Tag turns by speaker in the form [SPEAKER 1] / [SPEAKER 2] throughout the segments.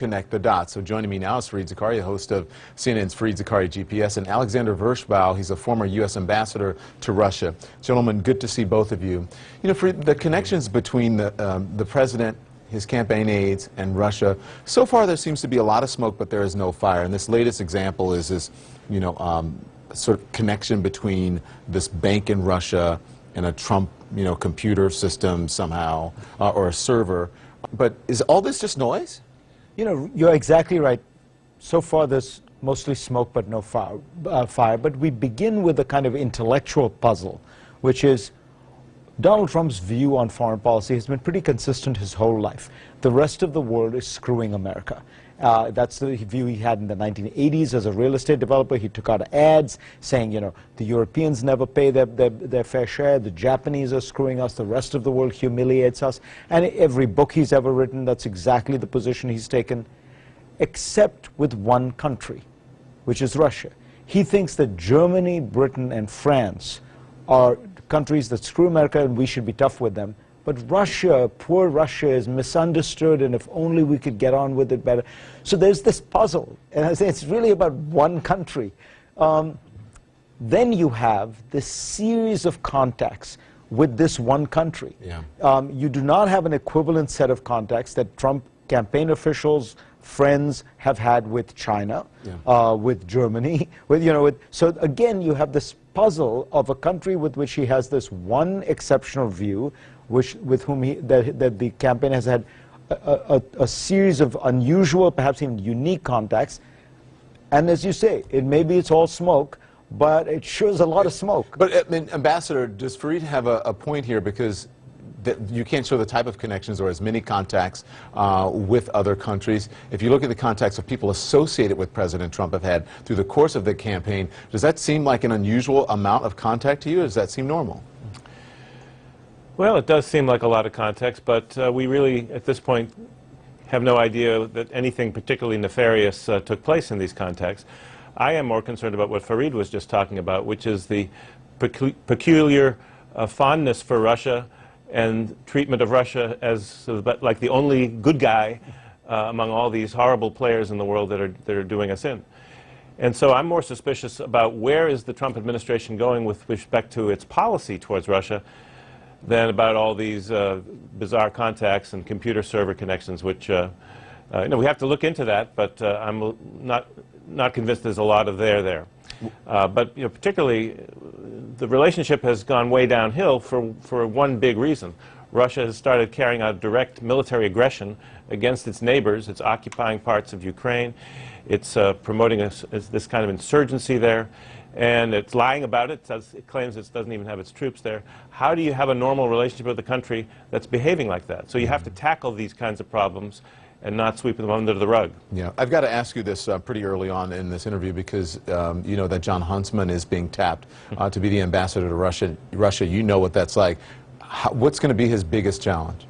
[SPEAKER 1] connect the dots. So joining me now is Fareed Zakaria, host of CNN's Fareed Zakaria GPS, and Alexander Vershbow. He's a former U.S. ambassador to Russia. Gentlemen, good to see both of you. You know, Fareed, the connections between the president, his campaign aides, and Russia, so far there seems to be a lot of smoke, but there is no fire. And this latest example is this, sort of connection between this bank in Russia and a Trump, computer system somehow, or a server. But is all this just noise?
[SPEAKER 2] You know, you're exactly right. So far, there's mostly smoke but no fire. But we begin with a kind of intellectual puzzle, which is Donald Trump's view on foreign policy has been pretty consistent his whole life. The rest of the world is screwing America. That's the view he had in the 1980s as a real estate developer. He took out ads saying, the Europeans never pay their fair share, the Japanese are screwing us, the rest of the world humiliates us. And every book he's ever written, that's exactly the position he's taken, except with one country, which is Russia. He thinks that Germany, Britain, and France are countries that screw America and we should be tough with them. But Russia, poor Russia, is misunderstood, and if only we could get on with it better. So there's this puzzle, and I say it's really about one country. Then you have this series of contacts with this one country. Yeah. You do not have an equivalent set of contacts that Trump campaign officials, friends have had with China, yeah, with Germany, so again you have this puzzle of a country with which he has this one exceptional view, with whom that the campaign has had a series of unusual, perhaps even unique contacts. And as you say, maybe it's all smoke, but it sure is a lot of smoke.
[SPEAKER 1] But I mean, Ambassador, does Fareed have a point here? Because you can't show the type of connections or as many contacts with other countries. If you look at the contacts of people associated with President Trump have had through the course of the campaign, does that seem like an unusual amount of contact to you, or does that seem normal?
[SPEAKER 3] Well, it does seem like a lot of contacts, but we really, at this point, have no idea that anything particularly nefarious took place in these contacts. I am more concerned about what Fareed was just talking about, which is the peculiar fondness for Russia and treatment of Russia as like the only good guy among all these horrible players in the world that are doing us in. And so I'm more suspicious about where is the Trump administration going with respect to its policy towards Russia than about all these bizarre contacts and computer server connections, which we have to look into that, but I'm not convinced there's a lot of there. But particularly, the relationship has gone way downhill for one big reason. Russia has started carrying out direct military aggression against its neighbors. It's occupying parts of Ukraine. It's promoting this kind of insurgency there. And it's lying about it. It claims it doesn't even have its troops there. How do you have a normal relationship with a country that's behaving like that? So you have to tackle these kinds of problems and not sweep them under the rug.
[SPEAKER 1] Yeah, I've got to ask you this pretty early on in this interview because you know that Jon Huntsman is being tapped to be the ambassador to Russia. You know what that's like. What's going to be his biggest challenge?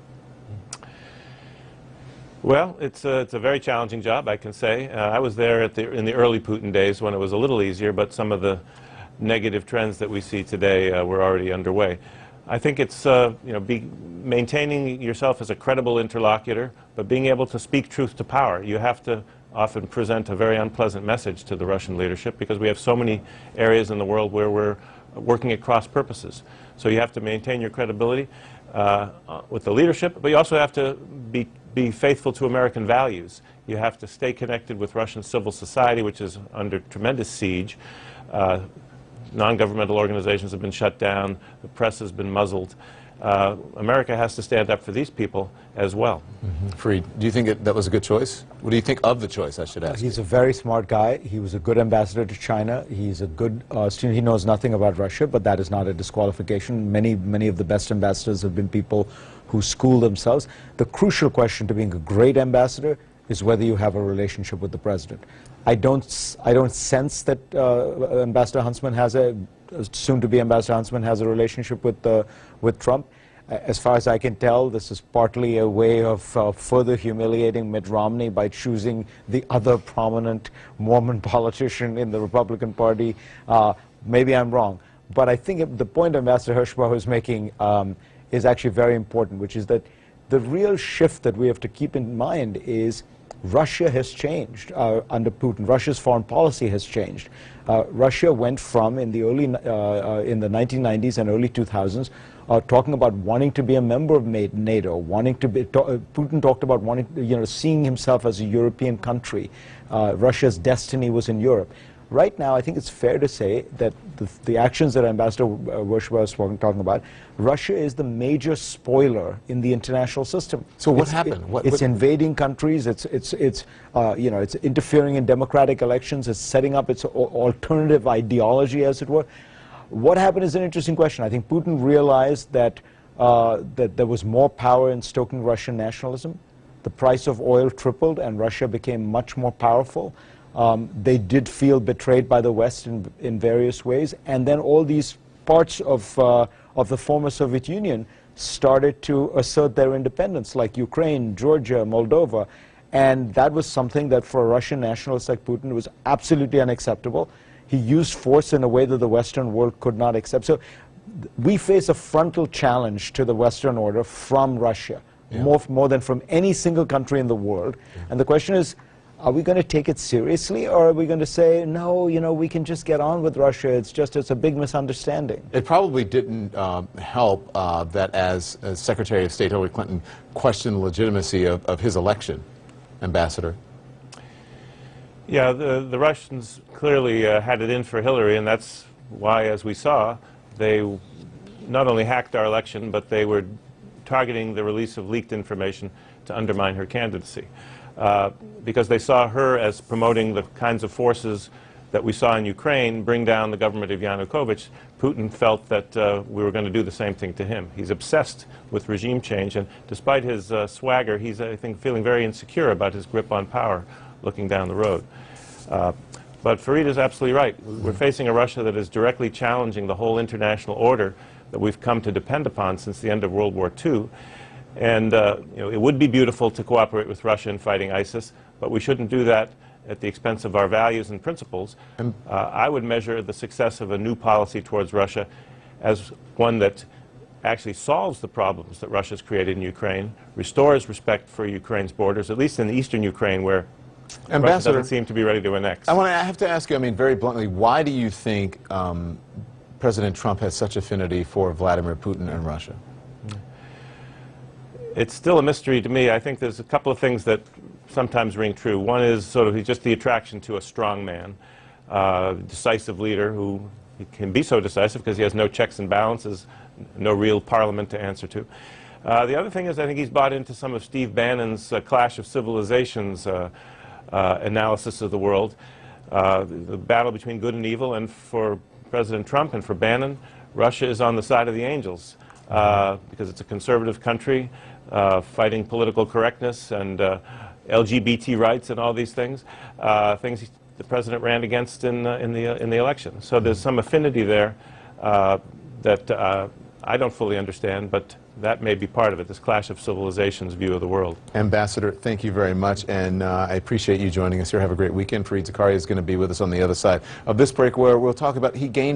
[SPEAKER 3] Well, it's a very challenging job, I can say. I was there in the early Putin days when it was a little easier, but some of the negative trends that we see today were already underway. I think it's maintaining yourself as a credible interlocutor, but being able to speak truth to power. You have to often present a very unpleasant message to the Russian leadership because we have so many areas in the world where we're working at cross purposes. So you have to maintain your credibility with the leadership, but you also have to be faithful to American values. You have to stay connected with Russian civil society, which is under tremendous siege. Non-governmental organizations have been shut down. The press has been muzzled. America has to stand up for these people as well.
[SPEAKER 1] Fareed, do you think that was a good choice? What do you think of the choice, I should ask?
[SPEAKER 2] He's a very smart guy. He was a good ambassador to China. He's a good student. He knows nothing about Russia, but that is not a disqualification. Many of the best ambassadors have been people who school themselves. The crucial question to being a great ambassador is whether you have a relationship with the president. I don't sense that Ambassador Huntsman has soon-to-be Ambassador Huntsman has a relationship with Trump. As far as I can tell, this is partly a way of further humiliating Mitt Romney by choosing the other prominent Mormon politician in the Republican Party. Maybe I'm wrong, but I think the point Ambassador Vershbow is making is actually very important, which is that the real shift that we have to keep in mind is Russia has changed under Putin. Russia's foreign policy has changed. Russia went from, in the 1990s and early 2000s, talking about wanting to be a member of NATO, wanting to be. Putin talked about wanting, seeing himself as a European country. Russia's destiny was in Europe. Right now, I think it's fair to say that the actions that Ambassador Vershbow was talking about, Russia is the major spoiler in the international system.
[SPEAKER 1] So what happened?
[SPEAKER 2] It's invading countries. It's interfering in democratic elections. It's setting up its alternative ideology, as it were. What happened is an interesting question. I think Putin realized that that there was more power in stoking Russian nationalism. The price of oil tripled, and Russia became much more powerful. They did feel betrayed by the West in various ways, and then all these parts of the former Soviet Union started to assert their independence, like Ukraine, Georgia, Moldova, and that was something that for a Russian nationalist like Putin was absolutely unacceptable. He used force in a way that the Western world could not accept. So we face a frontal challenge to the Western order from Russia, more than from any single country in the world. And the question is, are we going to take it seriously, or are we going to say, no, we can just get on with Russia, it's a big misunderstanding?
[SPEAKER 1] It probably didn't help that as Secretary of State Hillary Clinton questioned the legitimacy of his election, Ambassador.
[SPEAKER 3] Yeah, the Russians clearly had it in for Hillary, and that's why, as we saw, they not only hacked our election, but they were targeting the release of leaked information to undermine her candidacy. Because they saw her as promoting the kinds of forces that we saw in Ukraine bring down the government of Yanukovych. Putin felt that we were going to do the same thing to him. He's obsessed with regime change, and despite his swagger, he's, I think, feeling very insecure about his grip on power looking down the road. But Farida's absolutely right. We're facing a Russia that is directly challenging the whole international order that we've come to depend upon since the end of World War II. And it would be beautiful to cooperate with Russia in fighting ISIS, but we shouldn't do that at the expense of our values and principles. I would measure the success of a new policy towards Russia as one that actually solves the problems that Russia's created in Ukraine, restores respect for Ukraine's borders, at least in the eastern Ukraine, where Russia doesn't seem to be ready to annex.
[SPEAKER 1] I have to ask you, very bluntly, why do you think President Trump has such affinity for Vladimir Putin and Russia?
[SPEAKER 3] It's still a mystery to me. I think there's a couple of things that sometimes ring true. One is sort of just the attraction to a strong man, decisive leader who can be so decisive because he has no checks and balances, no real parliament to answer to. The other thing is I think he's bought into some of Steve Bannon's Clash of Civilizations analysis of the world, the battle between good and evil, and for President Trump and for Bannon, Russia is on the side of the angels because it's a conservative country fighting political correctness and LGBT rights and all these things, things the president ran against in the election. So there's some affinity there that I don't fully understand, but that may be part of it, this Clash of Civilizations view of the world.
[SPEAKER 1] Ambassador, thank you very much, and I appreciate you joining us here. Have a great weekend. Fareed Zakaria is going to be with us on the other side of this break, where we'll talk about he gained